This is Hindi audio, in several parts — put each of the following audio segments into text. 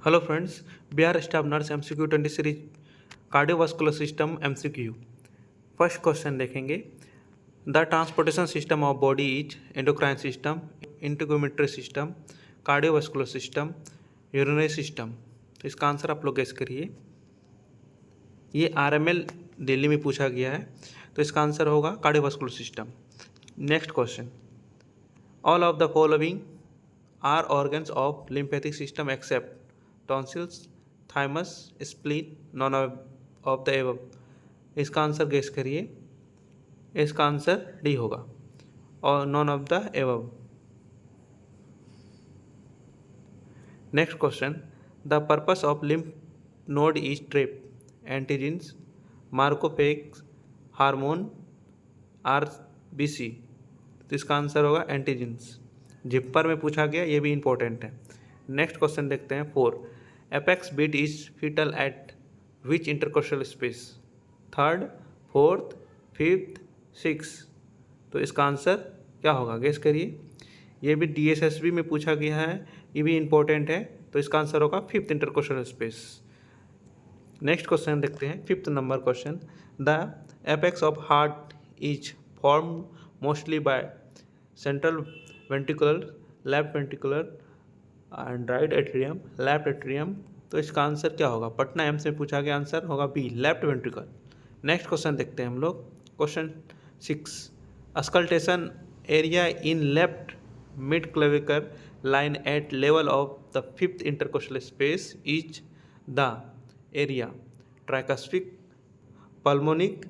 Hello friends, B R staff nurse MCQ 20 series cardiovascular system MCQ। First question देखेंगे। The transportation system of body is endocrine system, integumentary system, cardiovascular system, urinary system. तो इसका आंसर आप लोग गेस करिए। ये RML दिल्ली में पूछा गया है, तो इसका आंसर होगा cardiovascular system. Next question. All of the following are organs of lymphatic system except tonsils, thymus, spleen, none of the above. इसका आंसर गेस करिए। इसका आंसर डी होगा और none of the above. Next question. The purpose of lymph node is trap antigens, macrophages, hormone, RBC। तो इसका आंसर होगा एंटीजेंस। जिप्पर में पूछा गया, ये भी इंपॉर्टेंट है। नेक्स्ट क्वेश्चन देखते हैं। 4 एपेक्स बीट इज फीटल at which intercostal space, 3rd, 4th, 5th, 6th। तो इसका आंसर क्या होगा, गेस करिए। ये भी DSSB में पूछा गया है, ये भी इंपॉर्टेंट है। तो इसका आंसर होगा 5th intercostal space. Next question देखते हैं। 5th number question. The apex of heart is form mostly by central ventricular, left ventricular and right atrium, left atrium. तो इसका आंसर क्या होगा, पटना एम्स में पूछा गया, आंसर होगा B, left ventricle. Next question देखते हैं हम लोग। Question 6। Auscultation area in left mid clavicular line at level of the 5th intercostal space is the area tricuspid, pulmonic,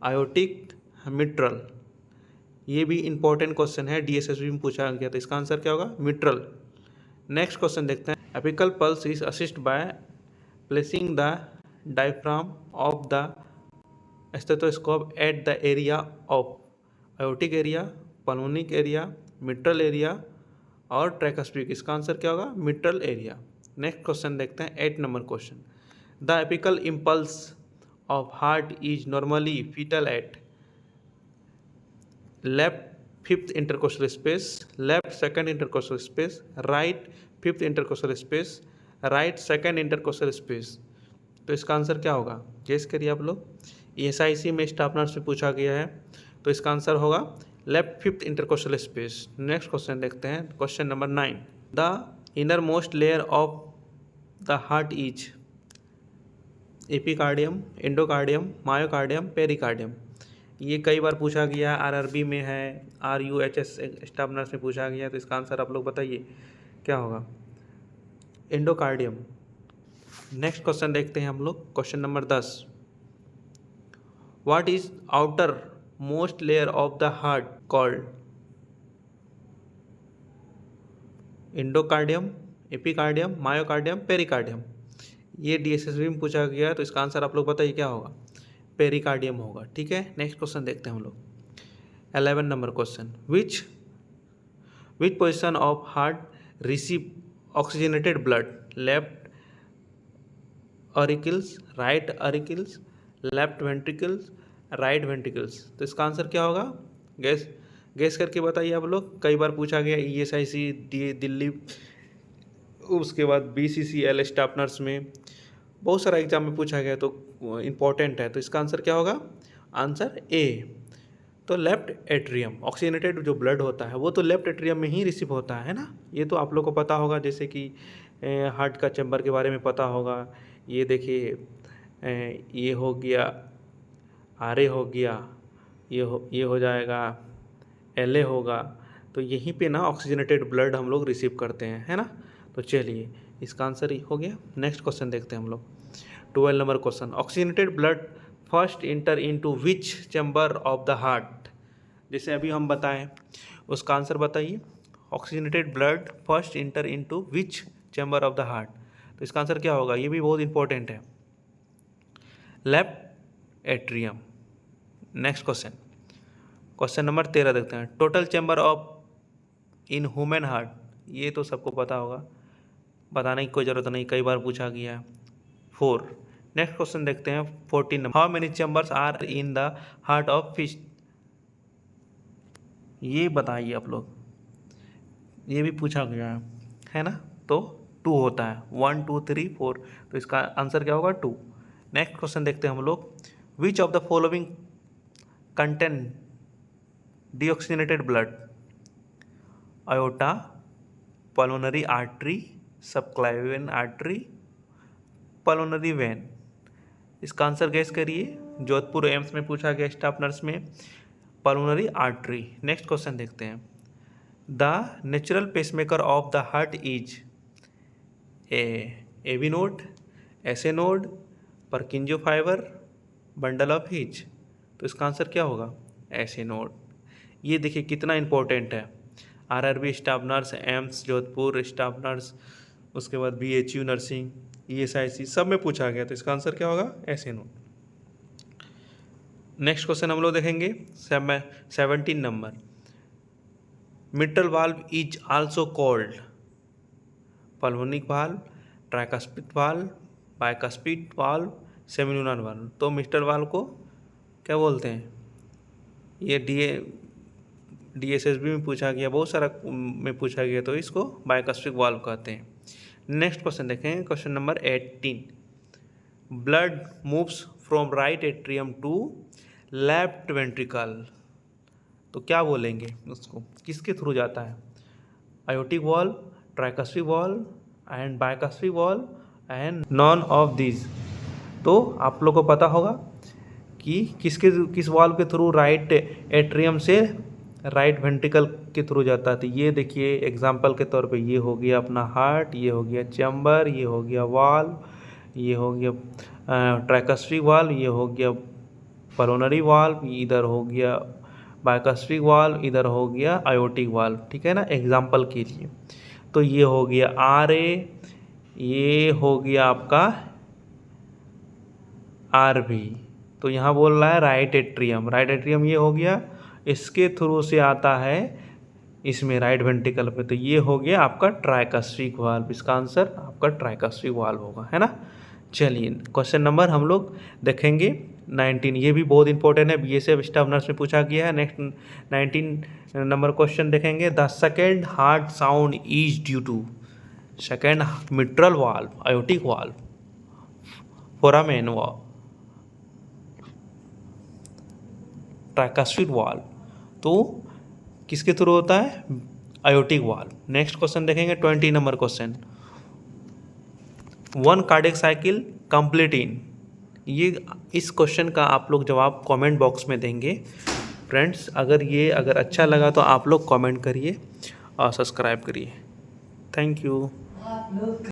aortic, mitral. ये भी इंपॉर्टेंट क्वेश्चन है, DSSB में पूछा गया। तो इसका आंसर क्या होगा, मिट्रल। नेक्स्ट क्वेश्चन देखते हैं। Apical pulse is assist by placing the diaphragm of the stethoscope at the area of aortic area, pulmonic area, mitral area और ट्राइकास्पिक। इसका आंसर क्या होगा, मिट्रल एरिया। नेक्स्ट क्वेश्चन देखते हैं। 8 number question. The apical impulse of heart is normally फीटल at left 5th intercostal space, left 2nd intercostal space, right 5th intercostal space, right 2nd intercostal space. तो इसका आंसर क्या होगा, गेस करिए आप लोग। SIC में स्टाफ नर्स में पूछा गया है, तो इसका आंसर होगा left 5th intercostal space. Next question देखते हैं। Question number 9। The inner most layer of the heart is epicardium, endocardium, myocardium, pericardium. ये कई बार पूछा गया, RRB में है, RUHS स्टाफ नर्स में पूछा गया। तो इसका आंसर आप लोग बताइए क्या होगा, एंडोकार्डियम। नेक्स्ट क्वेश्चन देखते हैं हम लोग। Question number 10। What is outer most layer of the heart called, endocardium, epicardium, myocardium, pericardium. ये DSSB में पूछा गया, तो इसका आंसर आप लोग बताइए क्या होगा, पेरिकार्डियम होगा। ठीक है। नेक्स्ट क्वेश्चन देखते हैं हम लोग। 11 number question. Which position of heart receive oxygenated blood, left auricles, right auricles, left ventricles, right ventricles. तो इसका आंसर क्या होगा, गैस करके बताइए आप लोग। कई बार पूछा गया, ESIC दिल्ली, उसके बाद BCCL स्टाफ नर्स में, बहुत सारा एग्जाम में पूछा गया, तो इम्पॉर्टेंट है। तो इसका आंसर क्या होगा, आंसर ए। तो लेफ्ट एट्रियम, ऑक्सीजनेटेड जो ब्लड होता है वो तो लेफ्ट एट्रियम में ही रिसीव होता है ना। ये तो आप लोग को पता होगा, जैसे कि हार्ट का चैम्बर के बारे में पता होगा। ये देखिए, ये हो गया RA हो गया, ये हो जाएगा LA होगा। तो यहीं पे ना ऑक्सीजनेटेड ब्लड हम लोग रिसीव करते हैं, है ना। तो चलिए, इसका आंसर ही हो गया। नेक्स्ट क्वेश्चन देखते हैं हम लोग। 12 number question. Oxygenated blood first inter into which chamber of the heart. जैसे अभी हम बताएं, उसका आंसर बताइए। Oxygenated blood first inter into which chamber of the heart. तो इसका आंसर क्या होगा, ये भी बहुत इंपॉर्टेंट है, left atrium. Next question. Question number 13 देखते हैं। Total chamber of in human heart, ये तो सबको पता होगा, बताने की कोई ज़रूरत नहीं, कई बार पूछा गया है। 4। नेक्स्ट क्वेश्चन देखते हैं। 14 number. How many chambers are in the heart of fish, ये बताइए आप लोग, ये भी पूछा गया है ना। तो 2 होता है, 1 2 3 4, तो इसका आंसर क्या होगा 2। नेक्स्ट क्वेश्चन देखते हैं हम लोग, which of the following contain deoxygenated blood? Aorta, pulmonary artery, subclavian artery, pulmonary vein. इसका आंसर गैस करिए, जोधपुर एम्स में पूछा गया स्टाफ नर्स में, पल्मोनरी आर्टरी। नेक्स्ट क्वेश्चन देखते हैं, the natural pacemaker of the heart is AV node, SA node, Purkinje fibre, bundle of His. तो इसका आंसर क्या होगा? SA node. ये देखिए कितना इंपॉर्टेंट है, RRB staff nurse, AIIMS Jodhpur staff nurse, उसके बाद बीएचयू नर्सिंग, ईएसआईसी सब में पूछा गया, तो इसका आंसर क्या होगा? SA node. नेक्स्ट क्वेश्चन हम लोग देखेंगे 17 number, mitral valve is also called pulmonic valve, tricuspid valve, bicuspid valve, semilunar valve. तो मिट्रल वाल्व को क्या बोलते हैं? ये डीएसएसबी में पूछा गया, बहुत सारा में पूछा गया, तो इसको बाइकास्पिड वाल्व कहते हैं। नेक्स्ट क्वेश्चन देखें, question number 18, blood moves from right atrium to left ventricle. तो क्या बोलेंगे उसको, किसके थ्रू जाता है? Aortic valve, tricuspid valve and bicuspid valve and none of this. तो आप लोग को पता होगा कि किस वाल्व के थ्रू राइट एट्रियम से राइट वेंट्रिकल के थ्रू जाता है। तो ये देखिए एग्जांपल के तौर पे, ये हो गया अपना हार्ट, ये हो गया चैम्बर, ये हो गया वाल्व, ये हो गया ट्राइकास्पिड वाल्व, ये हो गया पल्मोनरी वाल्व, इधर हो गया बाइकास्पिड वाल्व, इधर हो गया आयोटिक वाल्व, ठीक है ना, एग्जांपल के लिए। तो ये हो गया आरए, ये हो गया आपका आरबी। तो यहाँ बोल रहा है राइट एट्रियम, राइट एट्रियम ये हो गया, इसके थ्रू से आता है इसमें राइट वेंट्रिकल पे, तो ये हो गया आपका ट्राइकास्पिड वाल्व। इसका आंसर आपका ट्राइकास्पिड वाल्व होगा, है ना। चलिए क्वेश्चन नंबर हम लोग देखेंगे 19, ये भी बहुत इंपॉर्टेंट है, बीएसएफ स्टाफ नर्स में पूछा गया है। नेक्स्ट 19 नंबर क्वेश्चन देखेंगे, the second heart sound is due to second mitral valve, aortic valve, foramen valve, tricuspid valve. तो किसके थ्रू होता है? Aortic valve. नेक्स्ट क्वेश्चन देखेंगे 20 number question, one cardiac cycle complete in. ये इस क्वेश्चन का आप लोग जवाब कमेंट बॉक्स में देंगे। फ्रेंड्स अगर अच्छा लगा तो आप लोग कमेंट करिए और सब्सक्राइब करिए। Thank you.